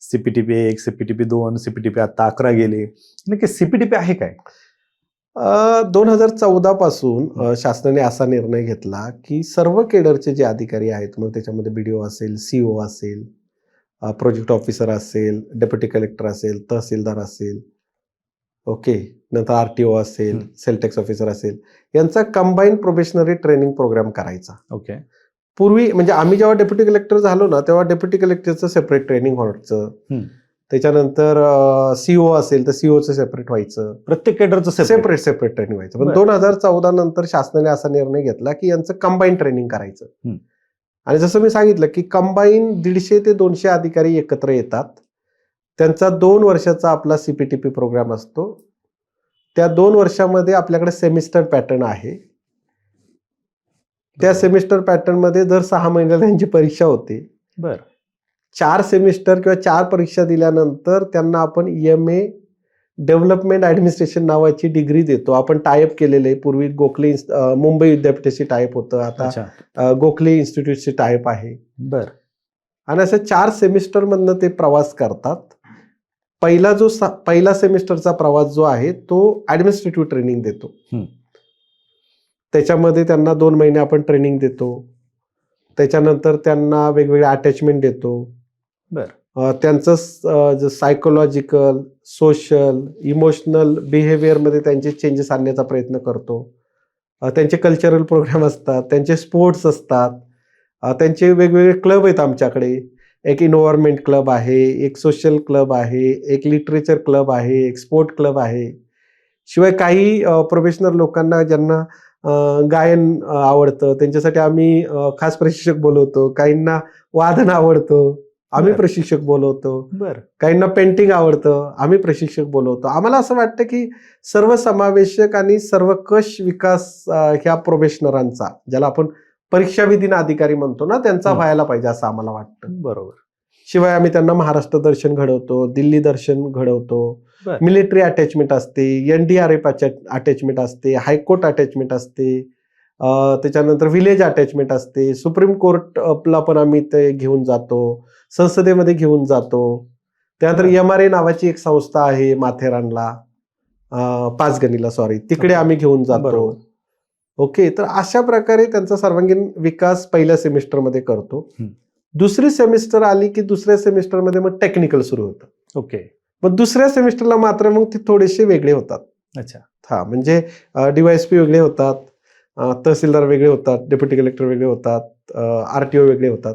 CPTP 1, CPTP 2, CPTP आता 11 गेले. नक्की CPTP आहे काय? 2014 पासून शासनाने असा निर्णय घेतला की सर्व केडरचे जे अधिकारी आहेत, मग त्याच्यामध्ये BDO असेल, CO असेल, प्रोजेक्ट ऑफिसर असेल, डेप्युटी कलेक्टर असेल, तहसीलदार असेल, ओके, नंतर RTO असेल, सेल टॅक्स ऑफिसर असेल, यांचा कंबाईन प्रोबेशनरी ट्रेनिंग प्रोग्राम करायचा. ओके. पूर्वी म्हणजे आम्ही जेव्हा डेप्युटी कलेक्टर झालो ना, तेव्हा डेप्युटी कलेक्टरचं सेपरेट ट्रेनिंग व्हायचं. त्याच्यानंतर CO असेल तर COचं सेपरेट व्हायचं. प्रत्येक केडरचं सेपरेट ट्रेनिंग व्हायचं. पण 2014 नंतर शासनाने असा निर्णय घेतला की यांचं कंबाईन ट्रेनिंग करायचं. आणि जसं मी सांगितलं की कंबाईन 150 ते 200 अधिकारी एकत्र येतात. त्यांचा 2 वर्षाचा आपला CPTP प्रोग्राम असतो. त्या 2 वर्षामध्ये आपल्याकडे सेमिस्टर पॅटर्न आहे. त्या सेमिस्टर पॅटर्न मध्ये दर 6 महिन्याला त्यांची परीक्षा होते. 4 सेमिस्टर किंवा 4 परीक्षा दिल्यानंतर त्यांना आपण MA डेव्हलपमेंट ऍडमिनिस्ट्रेशन नावाची डिग्री देतो. आपण टायअप केलेले आहे. पूर्वी गोखले मुंबई विद्यापीठाशी टायअप होतं, आता गोखले इन्स्टिट्यूटशी टायअप आहे. आणि असं 4 सेमिस्टर मधनं ते प्रवास करतात. पहिला सेमिस्टरचा प्रवास जो आहे तो ऍडमिनिस्ट्रेटिव्ह ट्रेनिंग देतो. त्याच्यामध्ये त्यांना 2 महिने आपण ट्रेनिंग देतो. त्याच्यानंतर त्यांना वेगवेगळे अटॅचमेंट देतो. त्यांचं सायकोलॉजिकल, सोशल, इमोशनल बिहेवियरमध्ये त्यांचे चेंजेस आणण्याचा प्रयत्न करतो. त्यांचे कल्चरल प्रोग्राम असतात, त्यांचे स्पोर्ट्स असतात, त्यांचे वेगवेगळे क्लब आहेत आमच्याकडे. एक इन्व्हायरमेंट क्लब आहे, एक सोशल क्लब आहे, एक लिटरेचर क्लब आहे, एक स्पोर्ट क्लब आहे. शिवाय काही प्रोफेशनल लोकांना ज्यांना गायन आवडतं त्यांच्यासाठी आम्ही खास प्रशिक्षक बोलवतो. काहींना वादन आवडतं, आम्ही प्रशिक्षक बोलवतो. काहींना पेंटिंग आवडतं, आम्ही प्रशिक्षक बोलवतो. आम्हाला असं वाटतं की सर्वसमावेशक आणि सर्वकष विकास ह्या प्रोबेशनरांचा, ज्याला आपण परीक्षाविधीन अधिकारी म्हणतो ना, त्यांचा व्हायला पाहिजे असं आम्हाला वाटतं. शिवाय आम्ही त्यांना महाराष्ट्र दर्शन घडवतो, दिल्ली दर्शन घडवतो, मिलिटरी अटॅचमेंट असते, NDRF अटॅचमेंट असते, हायकोर्ट अटॅचमेंट असते, त्याच्यानंतर विलेज अटॅचमेंट असते, सुप्रीम कोर्टला पण आम्ही ते घेऊन जातो, संसदेमध्ये घेऊन जातो. त्यानंतर MRA नावाची एक संस्था आहे माथेरानला, पाचगणीला, तिकडे आम्ही घेऊन जातो. ओके, तर अशा प्रकारे त्यांचा सर्वांगीण विकास पहिल्या सेमिस्टरमध्ये करतो. दुसरी सेमिस्टर आली की दुसऱ्या सेमिस्टरमध्ये मग टेक्निकल सुरू होतं. पण दुसऱ्या सेमिस्टरला मात्र मग ते थोडेसे वेगळे होतात. म्हणजे DYSP वेगळे होतात, तहसीलदार वेगळे होतात, डेप्युटी कलेक्टर वेगळे होतात, RTO वेगळे होतात.